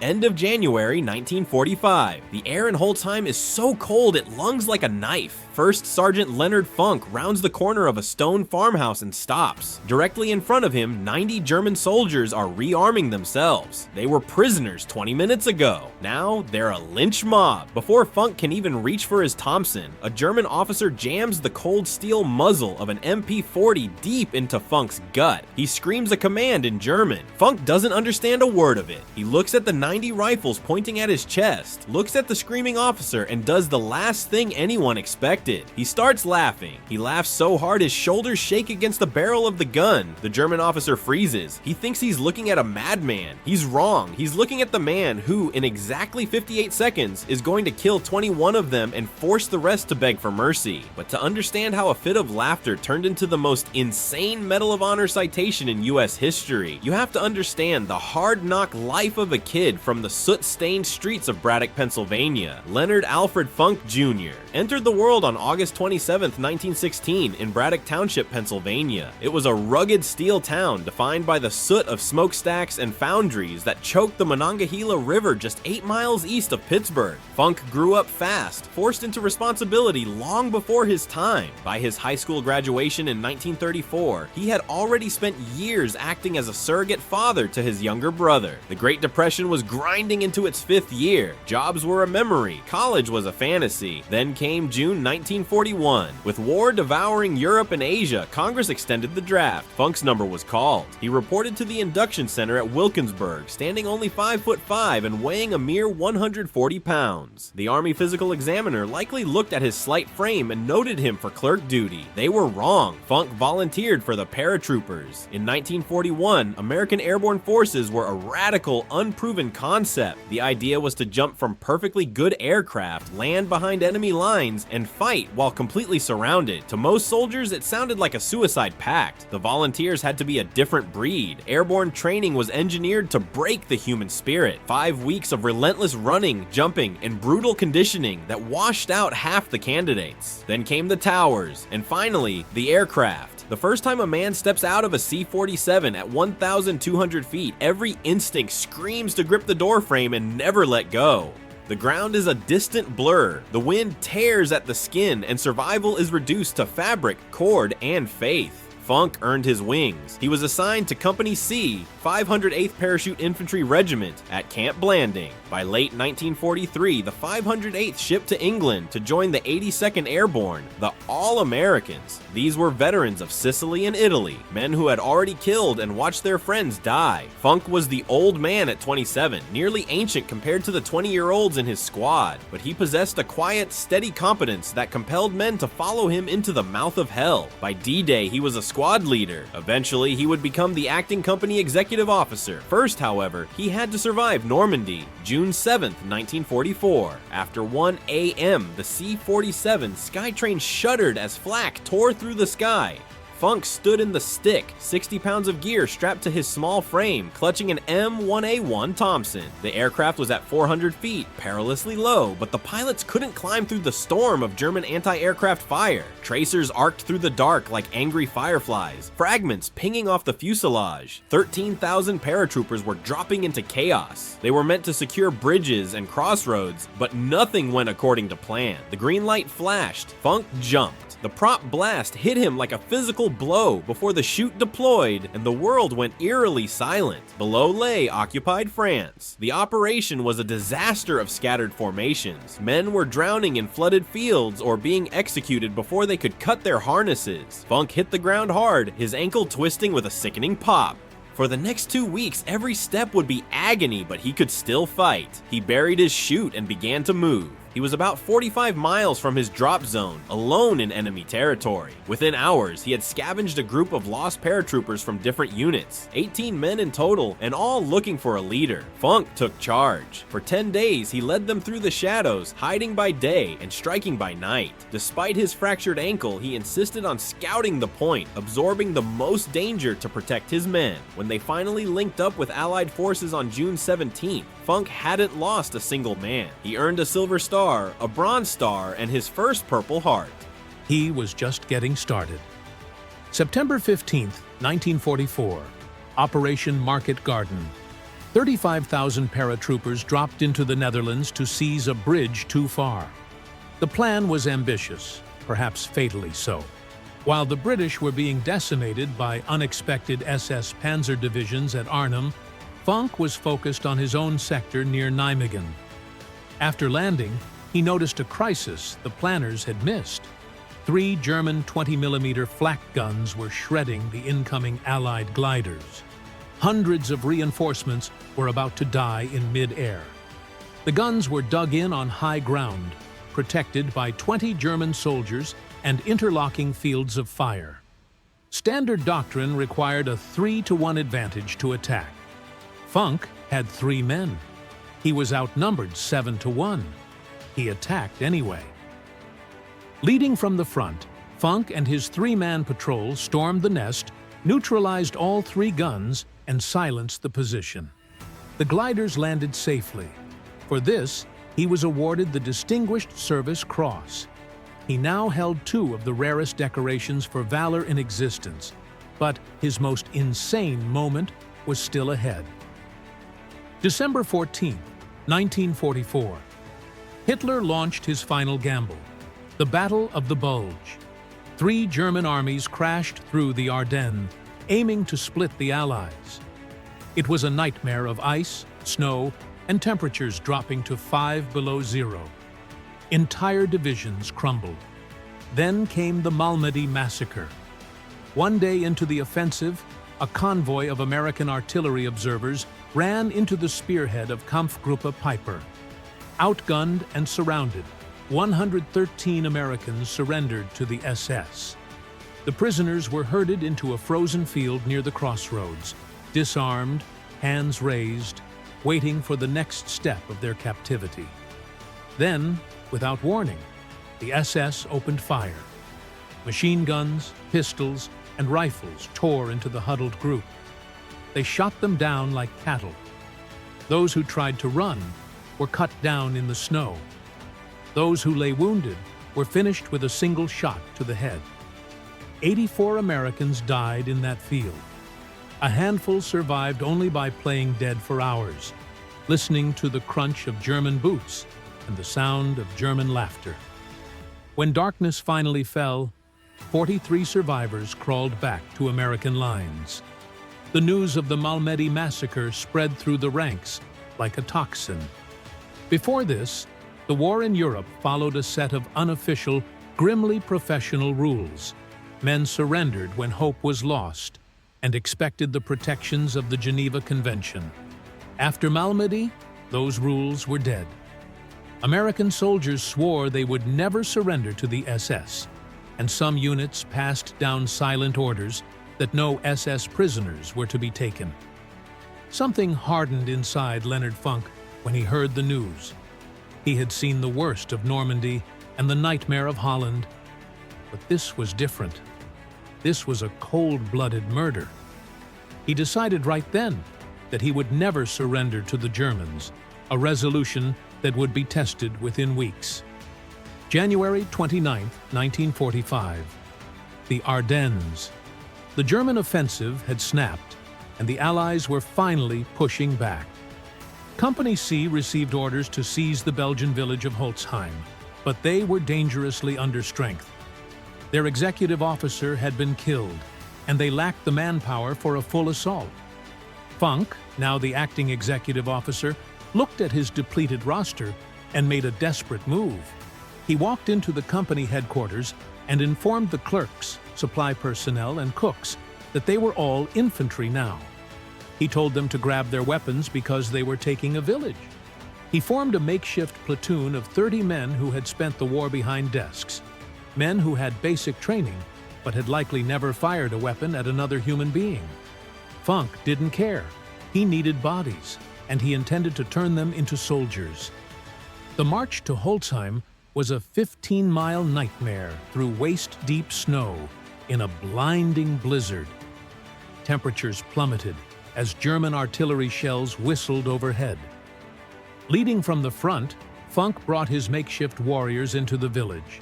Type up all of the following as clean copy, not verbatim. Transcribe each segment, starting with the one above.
End of January 1945. The air in Holzheim is so cold it lungs like a knife. First Sergeant Leonard Funk rounds the corner of a stone farmhouse and stops. Directly in front of him, 90 German soldiers are rearming themselves. They were prisoners 20 minutes ago. Now they're a lynch mob. Before Funk can even reach for his Thompson, a German officer jams the cold steel muzzle of an MP-40 deep into Funk's gut. He screams a command in German. Funk doesn't understand a word of it. He looks at the 90 rifles pointing at his chest, looks at the screaming officer, and does the last thing anyone expected. He starts laughing. He laughs so hard his shoulders shake against the barrel of the gun. The German officer freezes. He thinks he's looking at a madman. He's wrong. He's looking at the man who, in exactly 58 seconds, is going to kill 21 of them and force the rest to beg for mercy. But to understand how a fit of laughter turned into the most insane Medal of Honor citation in US history, you have to understand the hard-knock life of a kid from the soot-stained streets of Braddock, Pennsylvania. Leonard Alfred Funk Jr. entered the world on August 27, 1916 in Braddock Township, Pennsylvania. It was a rugged steel town defined by the soot of smokestacks and foundries that choked the Monongahela River just 8 miles east of Pittsburgh. Funk grew up fast, forced into responsibility long before his time. By his high school graduation in 1934, he had already spent years acting as a surrogate father to his younger brother. The Great Depression was grinding into its 5th year. Jobs were a memory. College was a fantasy. Then came June 1941. With war devouring Europe and Asia, Congress extended the draft. Funk's number was called. He reported to the induction center at Wilkinsburg, standing only 5'5" and weighing a mere 140 pounds. The Army Physical Examiner likely looked at his slight frame and noted him for clerk duty. They were wrong. Funk volunteered for the paratroopers. In 1941, American airborne forces were a radical, unproven concept. The idea was to jump from perfectly good aircraft, land behind enemy lines, and fight while completely surrounded. To most soldiers, it sounded like a suicide pact. The volunteers had to be a different breed. Airborne training was engineered to break the human spirit. 5 weeks of relentless running, jumping, and brutal conditioning that washed out half the candidates. Then came the towers, and finally, the aircraft. The first time a man steps out of a C-47 at 1,200 feet, every instinct screams to grip the doorframe and never let go. The ground is a distant blur, the wind tears at the skin, and survival is reduced to fabric, cord, and faith. Funk earned his wings. He was assigned to Company C, 508th Parachute Infantry Regiment at Camp Blanding. By late 1943, the 508th shipped to England to join the 82nd Airborne, the All-Americans. These were veterans of Sicily and Italy, men who had already killed and watched their friends die. Funk was the old man at 27, nearly ancient compared to the 20-year-olds in his squad, but he possessed a quiet, steady competence that compelled men to follow him into the mouth of hell. By D-Day, he was a squad leader. Eventually, he would become the acting company executive officer. First, however, he had to survive Normandy, June 7, 1944. After 1 a.m., the C-47 Skytrain shuddered as flak tore through the sky. Funk stood in the stick, 60 pounds of gear strapped to his small frame, clutching an M1A1 Thompson. The aircraft was at 400 feet, perilously low, but the pilots couldn't climb through the storm of German anti-aircraft fire. Tracers arced through the dark like angry fireflies, fragments pinging off the fuselage. 13,000 paratroopers were dropping into chaos. They were meant to secure bridges and crossroads, but nothing went according to plan. The green light flashed. Funk jumped. The prop blast hit him like a physical blow before the chute deployed, and the world went eerily silent. Below lay occupied France. The operation was a disaster of scattered formations. Men were drowning in flooded fields or being executed before they could cut their harnesses. Funk hit the ground hard, his ankle twisting with a sickening pop. For the next 2 weeks, every step would be agony, but he could still fight. He buried his chute and began to move. He was about 45 miles from his drop zone, alone in enemy territory. Within hours, he had scavenged a group of lost paratroopers from different units, 18 men in total, and all looking for a leader. Funk took charge. For 10 days, he led them through the shadows, hiding by day and striking by night. Despite his fractured ankle, he insisted on scouting the point, absorbing the most danger to protect his men. When they finally linked up with Allied forces on June 17th, Funk hadn't lost a single man. He earned a Silver Star, a Bronze Star, and his first Purple Heart. He was just getting started. September 15, 1944, Operation Market Garden. 35,000 paratroopers dropped into the Netherlands to seize a bridge too far. The plan was ambitious, perhaps fatally so. While the British were being decimated by unexpected SS panzer divisions at Arnhem, Funk was focused on his own sector near Nijmegen. After landing, he noticed a crisis the planners had missed. 3 German 20mm flak guns were shredding the incoming Allied gliders. Hundreds of reinforcements were about to die in mid-air. The guns were dug in on high ground, protected by 20 German soldiers and interlocking fields of fire. Standard doctrine required a 3-to-1 advantage to attack. Funk had 3 men. He was outnumbered 7-to-1. He attacked anyway. Leading from the front, Funk and his 3-man patrol stormed the nest, neutralized all 3 guns, and silenced the position. The gliders landed safely. For this, he was awarded the Distinguished Service Cross. He now held 2 of the rarest decorations for valor in existence, but his most insane moment was still ahead. December 14, 1944. Hitler launched his final gamble, the Battle of the Bulge. 3 German armies crashed through the Ardennes, aiming to split the Allies. It was a nightmare of ice, snow, and temperatures dropping to 5 below zero. Entire divisions crumbled. Then came the Malmedy massacre. One day into the offensive, a convoy of American artillery observers ran into the spearhead of Kampfgruppe Piper. Outgunned and surrounded, 113 Americans surrendered to the SS. The prisoners were herded into a frozen field near the crossroads, disarmed, hands raised, waiting for the next step of their captivity. Then, without warning, the SS opened fire. Machine guns, pistols, and rifles tore into the huddled group. They shot them down like cattle. Those who tried to run were cut down in the snow. Those who lay wounded were finished with a single shot to the head. 84 Americans died in that field. A handful survived only by playing dead for hours, listening to the crunch of German boots and the sound of German laughter. When darkness finally fell, 43 survivors crawled back to American lines. The news of the Malmedy massacre spread through the ranks like a toxin. Before this, the war in Europe followed a set of unofficial, grimly professional rules. Men surrendered when hope was lost and expected the protections of the Geneva Convention. After Malmedy, those rules were dead. American soldiers swore they would never surrender to the SS, and some units passed down silent orders that no SS prisoners were to be taken. Something hardened inside Leonard Funk when he heard the news. He had seen the worst of Normandy and the nightmare of Holland, but this was different. This was a cold-blooded murder. He decided right then that he would never surrender to the Germans, a resolution that would be tested within weeks. January 29, 1945. The Ardennes. The German offensive had snapped, and the Allies were finally pushing back. Company C received orders to seize the Belgian village of Holzheim, but they were dangerously under strength. Their executive officer had been killed, and they lacked the manpower for a full assault. Funk, now the acting executive officer, looked at his depleted roster and made a desperate move. He walked into the company headquarters and informed the clerks, supply personnel, and cooks that they were all infantry now. He told them to grab their weapons because they were taking a village. He formed a makeshift platoon of 30 men who had spent the war behind desks. Men who had basic training, but had likely never fired a weapon at another human being. Funk didn't care. He needed bodies, and he intended to turn them into soldiers. The march to Holzheim was a 15-mile nightmare through waist-deep snow in a blinding blizzard. Temperatures plummeted as German artillery shells whistled overhead. Leading from the front, Funk brought his makeshift warriors into the village.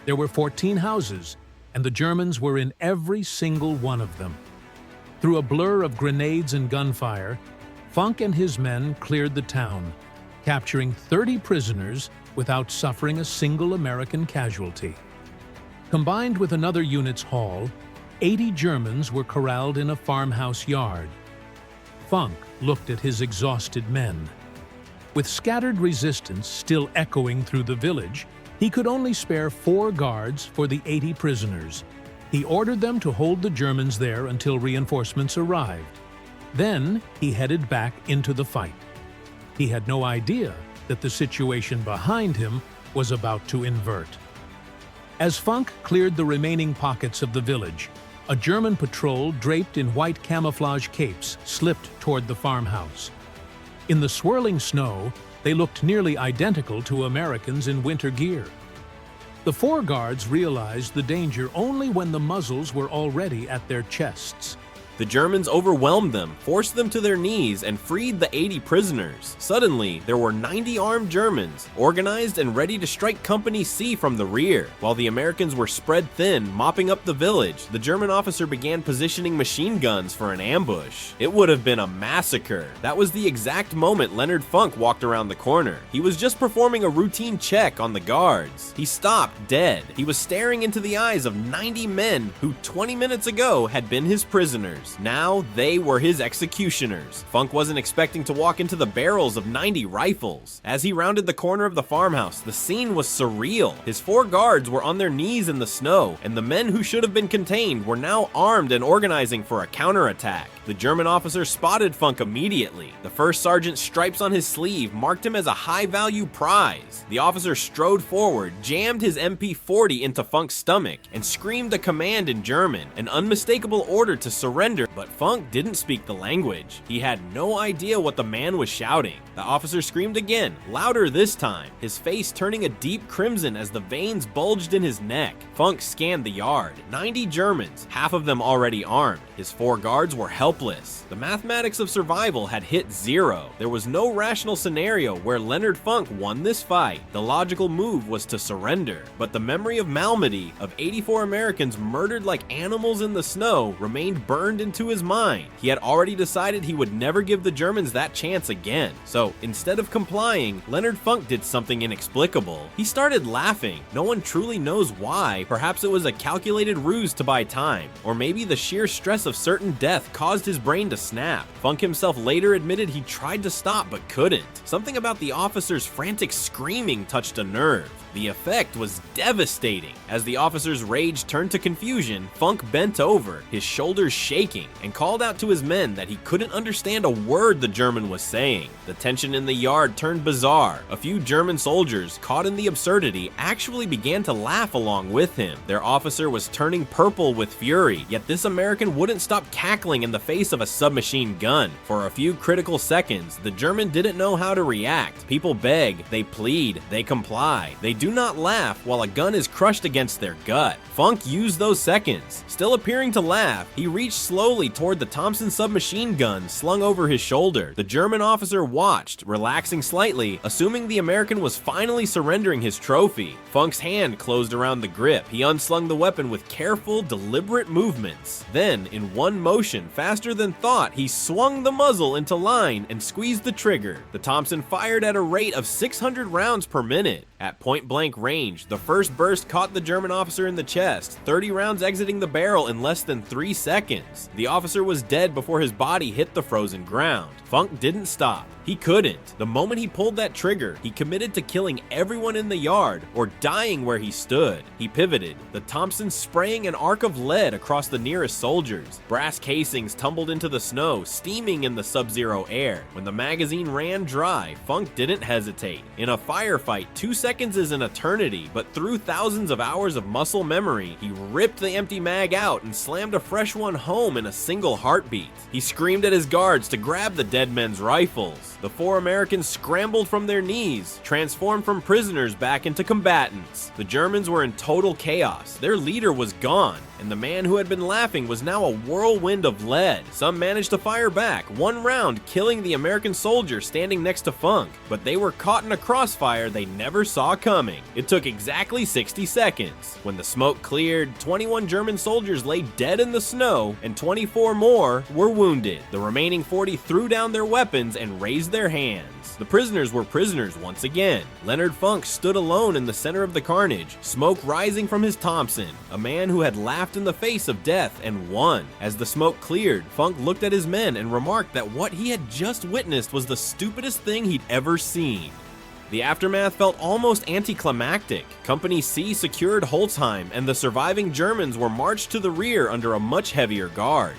There were 14 houses, and the Germans were in every single one of them. Through a blur of grenades and gunfire, Funk and his men cleared the town, capturing 30 prisoners without suffering a single American casualty. Combined with another unit's haul, 80 Germans were corralled in a farmhouse yard. Funk looked at his exhausted men. With scattered resistance still echoing through the village, he could only spare 4 guards for the 80 prisoners. He ordered them to hold the Germans there until reinforcements arrived. Then he headed back into the fight. He had no idea that the situation behind him was about to invert. As Funk cleared the remaining pockets of the village, a German patrol draped in white camouflage capes slipped toward the farmhouse. In the swirling snow, they looked nearly identical to Americans in winter gear. The 4 guards realized the danger only when the muzzles were already at their chests. The Germans overwhelmed them, forced them to their knees, and freed the 80 prisoners. Suddenly, there were 90 armed Germans, organized and ready to strike Company C from the rear. While the Americans were spread thin, mopping up the village, the German officer began positioning machine guns for an ambush. It would have been a massacre. That was the exact moment Leonard Funk walked around the corner. He was just performing a routine check on the guards. He stopped dead. He was staring into the eyes of 90 men who 20 minutes ago had been his prisoners. Now they were his executioners. Funk wasn't expecting to walk into the barrels of 90 rifles. As he rounded the corner of the farmhouse, the scene was surreal. His 4 guards were on their knees in the snow, and the men who should have been contained were now armed and organizing for a counterattack. The German officer spotted Funk immediately. The first sergeant's stripes on his sleeve marked him as a high-value prize. The officer strode forward, jammed his MP-40 into Funk's stomach, and screamed a command in German, an unmistakable order to surrender, but Funk didn't speak the language. He had no idea what the man was shouting. The officer screamed again, louder this time, his face turning a deep crimson as the veins bulged in his neck. Funk scanned the yard. 90 Germans, half of them already armed. His 4 guards were helpless. The mathematics of survival had hit 0. There was no rational scenario where Leonard Funk won this fight. The logical move was to surrender. But the memory of Malmedy, of 84 Americans murdered like animals in the snow, remained burned into his mind. He had already decided he would never give the Germans that chance again. So instead of complying, Leonard Funk did something inexplicable. He started laughing. No one truly knows why. Perhaps it was a calculated ruse to buy time, or maybe the sheer stress of certain death caused his brain to snap. Funk himself later admitted he tried to stop but couldn't. Something about the officer's frantic screaming touched a nerve. The effect was devastating. As the officer's rage turned to confusion, Funk bent over, his shoulders shaking, and called out to his men that he couldn't understand a word the German was saying. The tension in the yard turned bizarre. A few German soldiers, caught in the absurdity, actually began to laugh along with him. Their officer was turning purple with fury, yet this American wouldn't stop cackling in the face of a submachine gun. For a few critical seconds, the German didn't know how to react. People beg, they plead, they comply. They do not laugh while a gun is crushed against their gut. Funk used those seconds. Still appearing to laugh, he reached slowly toward the Thompson submachine gun slung over his shoulder. The German officer watched, relaxing slightly, assuming the American was finally surrendering his trophy. Funk's hand closed around the grip. He unslung the weapon with careful, deliberate movements. Then, in one motion, faster than thought, he swung the muzzle into line and squeezed the trigger. The Thompson fired at a rate of 600 rounds per minute. At point-blank range, the first burst caught the German officer in the chest, 30 rounds exiting the barrel in less than 3 seconds. The officer was dead before his body hit the frozen ground. Funk didn't stop. He couldn't. The moment he pulled that trigger, he committed to killing everyone in the yard or dying where he stood. He pivoted, the Thompson spraying an arc of lead across the nearest soldiers. Brass casings tumbled into the snow, steaming in the sub-zero air. When the magazine ran dry, Funk didn't hesitate. In a firefight, 2 seconds is an eternity, but through thousands of hours of muscle memory, he ripped the empty mag out and slammed a fresh one home in a single heartbeat. He screamed at his guards to grab the dead men's rifles. The 4 Americans scrambled from their knees, transformed from prisoners back into combatants. The Germans were in total chaos. Their leader was gone, and the man who had been laughing was now a whirlwind of lead. Some managed to fire back, one round killing the American soldier standing next to Funk, but they were caught in a crossfire they never saw coming. It took exactly 60 seconds. When the smoke cleared, 21 German soldiers lay dead in the snow, and 24 more were wounded. The remaining 40 threw down their weapons and raised their hands. The prisoners were prisoners once again. Leonard Funk stood alone in the center of the carnage, smoke rising from his Thompson, a man who had laughed in the face of death and won. As the smoke cleared, Funk looked at his men and remarked that what he had just witnessed was the stupidest thing he'd ever seen. The aftermath felt almost anticlimactic. Company C secured Holzheim, and the surviving Germans were marched to the rear under a much heavier guard.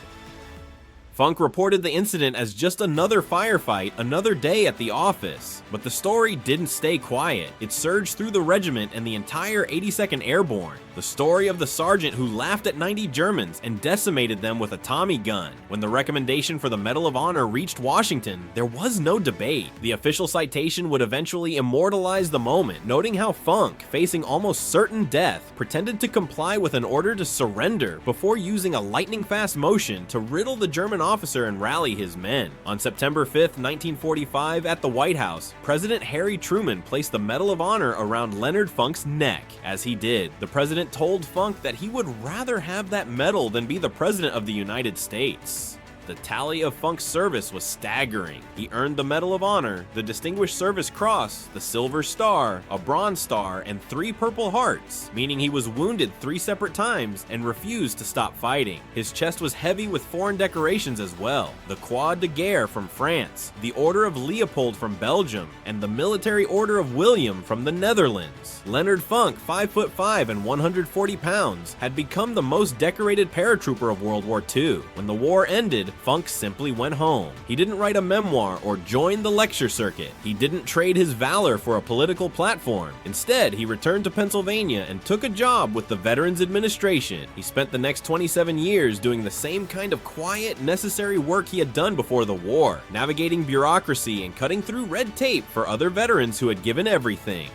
Funk reported the incident as just another firefight, another day at the office. But the story didn't stay quiet. It surged through the regiment and the entire 82nd Airborne. The story of the sergeant who laughed at 90 Germans and decimated them with a Tommy gun. When the recommendation for the Medal of Honor reached Washington, there was no debate. The official citation would eventually immortalize the moment, noting how Funk, facing almost certain death, pretended to comply with an order to surrender before using a lightning-fast motion to riddle the German officer and rally his men. On September 5th, 1945, at the White House, President Harry Truman placed the Medal of Honor around Leonard Funk's neck. As he did, the president told Funk that he would rather have that medal than be the president of the United States. The tally of Funk's service was staggering. He earned the Medal of Honor, the Distinguished Service Cross, the Silver Star, a Bronze Star, and 3 Purple Hearts, meaning he was wounded 3 separate times and refused to stop fighting. His chest was heavy with foreign decorations as well: the Croix de Guerre from France, the Order of Leopold from Belgium, and the Military Order of William from the Netherlands. Leonard Funk, 5'5" and 140 pounds, had become the most decorated paratrooper of World War II. When the war ended, Funk simply went home. He didn't write a memoir or join the lecture circuit. He didn't trade his valor for a political platform. Instead, he returned to Pennsylvania and took a job with the Veterans Administration. He spent the next 27 years doing the same kind of quiet, necessary work he had done before the war, navigating bureaucracy and cutting through red tape for other veterans who had given everything.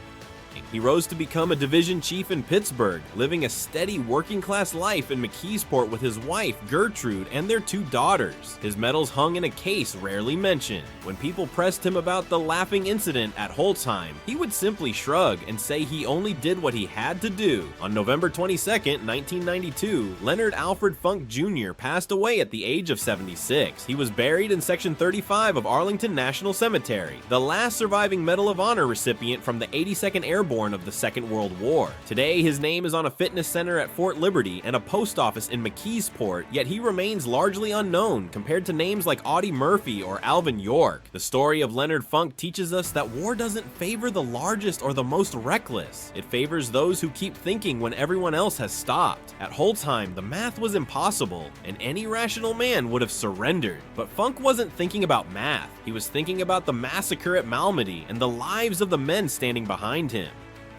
He rose to become a division chief in Pittsburgh, living a steady working-class life in McKeesport with his wife, Gertrude, and their 2 daughters. His medals hung in a case rarely mentioned. When people pressed him about the laughing incident at Holzheim, he would simply shrug and say he only did what he had to do. On November 22nd, 1992, Leonard Alfred Funk Jr. passed away at the age of 76. He was buried in Section 35 of Arlington National Cemetery, the last surviving Medal of Honor recipient from the 82nd Airborne of the Second World War. Today, his name is on a fitness center at Fort Liberty and a post office in McKeesport, yet he remains largely unknown compared to names like Audie Murphy or Alvin York. The story of Leonard Funk teaches us that war doesn't favor the largest or the most reckless. It favors those who keep thinking when everyone else has stopped. At Holzheim, the math was impossible, and any rational man would have surrendered. But Funk wasn't thinking about math. He was thinking about the massacre at Malmedy and the lives of the men standing behind him.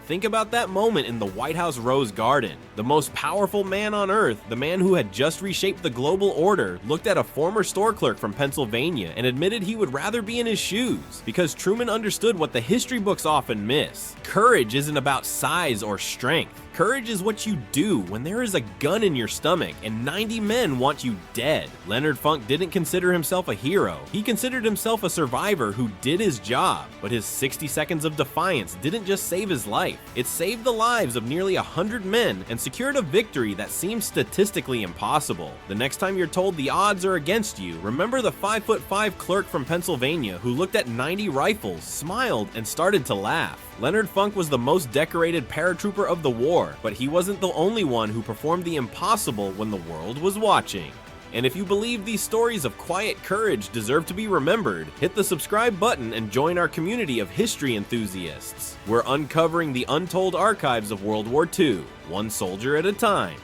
Think about that moment in the White House Rose Garden. The most powerful man on earth, the man who had just reshaped the global order, looked at a former store clerk from Pennsylvania and admitted he would rather be in his shoes, because Truman understood what the history books often miss. Courage isn't about size or strength. Courage is what you do when there is a gun in your stomach and 90 men want you dead. Leonard Funk didn't consider himself a hero. He considered himself a survivor who did his job. But his 60 seconds of defiance didn't just save his life. It saved the lives of nearly 100 men and secured a victory that seemed statistically impossible. The next time you're told the odds are against you, remember the 5'5" clerk from Pennsylvania who looked at 90 rifles, smiled, and started to laugh. Leonard Funk was the most decorated paratrooper of the war, but he wasn't the only one who performed the impossible when the world was watching. And if you believe these stories of quiet courage deserve to be remembered, hit the subscribe button and join our community of history enthusiasts. We're uncovering the untold archives of World War II, one soldier at a time.